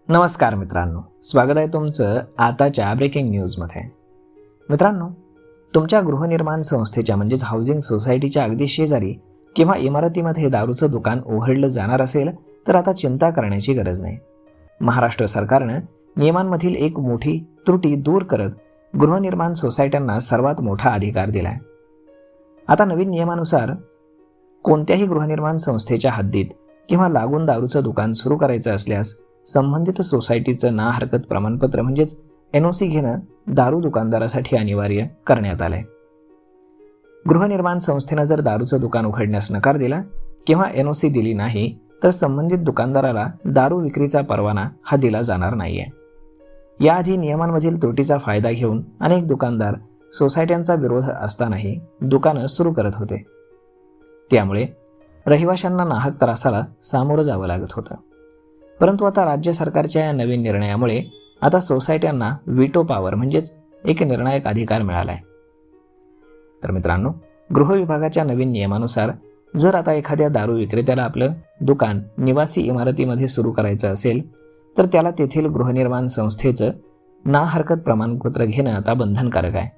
नमस्कार मित्रांनो, स्वागत आहे तुमचं आताच्या ब्रेकिंग न्यूजमध्ये. मित्रांनो, तुमच्या गृहनिर्माण संस्थेच्या म्हणजेच हाऊसिंग सोसायटीच्या अगदी शेजारी किंवा इमारतीमध्ये दारूचं दुकान उघडलं जाणार असेल तर आता चिंता करण्याची गरज नाही. महाराष्ट्र सरकारनं नियमांमधील एक मोठी त्रुटी दूर करत गृहनिर्माण सोसायट्यांना सर्वात मोठा अधिकार दिलाय. आता नवीन नियमानुसार कोणत्याही गृहनिर्माण संस्थेच्या हद्दीत किंवा लागून दारूचं दुकान सुरू करायचं असल्यास संबंधित सोसायटीचं ना हरकत प्रमाणपत्र म्हणजेच NOC घेणं दारू दुकानदारासाठी अनिवार्य करण्यात आलंय. गृहनिर्माण संस्थेनं जर दारूचं दुकान उघडण्यास नकार दिला किंवा NOC दिली नाही तर संबंधित दुकानदाराला दारू विक्रीचा परवाना हा दिला जाणार नाहीये. याआधी नियमांमधील त्रुटीचा फायदा घेऊन अनेक दुकानदार सोसायट्यांचा विरोध असतानाही दुकानं सुरू करत होते. त्यामुळे रहिवाशांना नाहक त्रासाला सामोरं जावं लागत होतं. परंतु आता राज्य सरकारच्या या नवीन निर्णयामुळे आता सोसायट्यांना व्हीटो पॉवर म्हणजेच एक निर्णायक अधिकार मिळालाय. तर मित्रांनो, गृह विभागाच्या नवीन नियमानुसार जर आता एखाद्या दारू विक्रेत्याला आपलं दुकान निवासी इमारतीमध्ये सुरू करायचं असेल तर त्याला तेथील गृहनिर्माण संस्थेचं ना हरकत प्रमाणपत्र घेणं आता बंधनकारक आहे.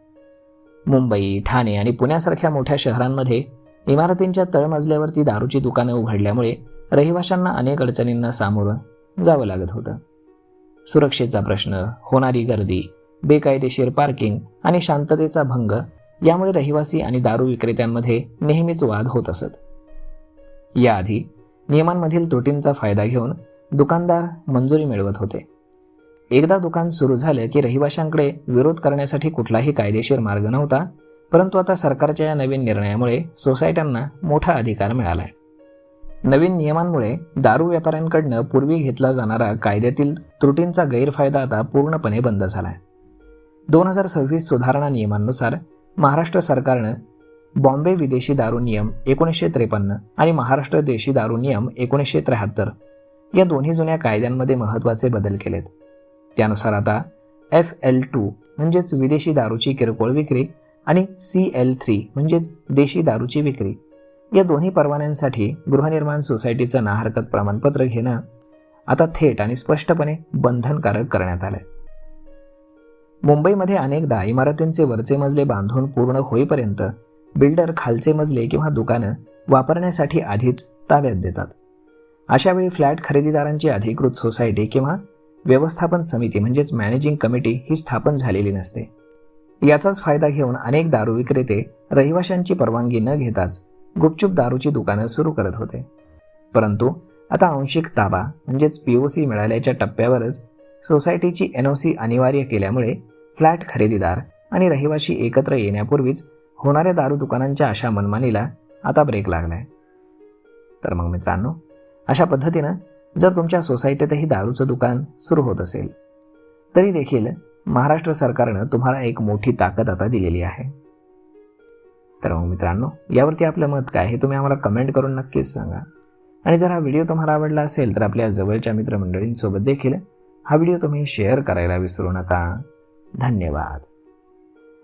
मुंबई, ठाणे आणि पुण्यासारख्या मोठ्या शहरांमध्ये इमारतींच्या तळमजल्यावरती दारूची दुकानं उघडल्यामुळे रहिवाशांना अनेक अडचणींना सामोरं जावं लागत होतं. सुरक्षेचा प्रश्न, होणारी गर्दी, बेकायदेशीर पार्किंग आणि शांततेचा भंग यामुळे रहिवासी आणि दारू विक्रेत्यांमध्ये नेहमीच वाद होत असत. याआधी नियमांमधील त्रुटींचा फायदा घेऊन दुकानदार मंजुरी मिळवत होते. एकदा दुकान सुरू झालं की रहिवाशांकडे विरोध करण्यासाठी कुठलाही कायदेशीर मार्ग नव्हता. परंतु आता सरकारच्या या नवीन निर्णयामुळे सोसायट्यांना मोठा अधिकार मिळालाय. नवीन नियमांमुळे दारू व्यापाऱ्यांकडनं पूर्वी घेतला जाणारा कायद्यातील त्रुटींचा गैरफायदा आता पूर्णपणे बंद झालाय. 2026 सुधारणा नियमांनुसार महाराष्ट्र सरकारनं बॉम्बे विदेशी दारू नियम 1953 आणि महाराष्ट्र देशी दारू नियम 1973 या दोन्ही जुन्या कायद्यांमध्ये महत्त्वाचे बदल केलेत. त्यानुसार आता FL2 म्हणजेच विदेशी दारूची किरकोळ विक्री आणि CL3 म्हणजेच देशी दारूची विक्री या दोन्ही परवान्यांसाठी गृहनिर्माण सोसायटीचं ना हरकत प्रमाणपत्र घेणं आता थेट आणि स्पष्टपणे बंधनकारक करण्यात आलंय. मुंबईमध्ये अनेकदा इमारतींचे वरचे मजले बांधून पूर्ण होईपर्यंत बिल्डर खालचे मजले किंवा दुकानं वापरण्यासाठी आधीच ताब्यात देतात. अशावेळी फ्लॅट खरेदीदारांची अधिकृत सोसायटी किंवा व्यवस्थापन समिती म्हणजेच मॅनेजिंग कमिटी ही स्थापन झालेली नसते. याचाच फायदा घेऊन अनेक दारू विक्रेते रहिवाशांची परवानगी न घेताच गुपचूप दारूची दुकानं सुरू करत होते. परंतु आता आंशिक ताबा म्हणजेच POC मिळाल्याच्या टप्प्यावरच सोसायटीची NOC अनिवार्य केल्यामुळे फ्लॅट खरेदीदार आणि रहिवाशी एकत्र येण्यापूर्वीच होणाऱ्या दारू दुकानांच्या अशा मनमानीला आता ब्रेक लागलाय. तर मग मित्रांनो, अशा पद्धतीनं जर तुमच्या सोसायटीतही दारूचं दुकान सुरू होत असेल तरी देखील महाराष्ट्र सरकारनं तुम्हाला एक मोठी ताकद आता दिलेली आहे. तर मग मित्रांनो, यावरती आपलं मत काय हे तुम्ही आम्हाला कमेंट करून नक्कीच सांगा. आणि जर हा व्हिडिओ तुम्हाला आवडला असेल तर आपल्या जवळच्या मित्रमंडळींसोबत देखील हा व्हिडिओ तुम्ही शेअर करायला विसरू नका. धन्यवाद.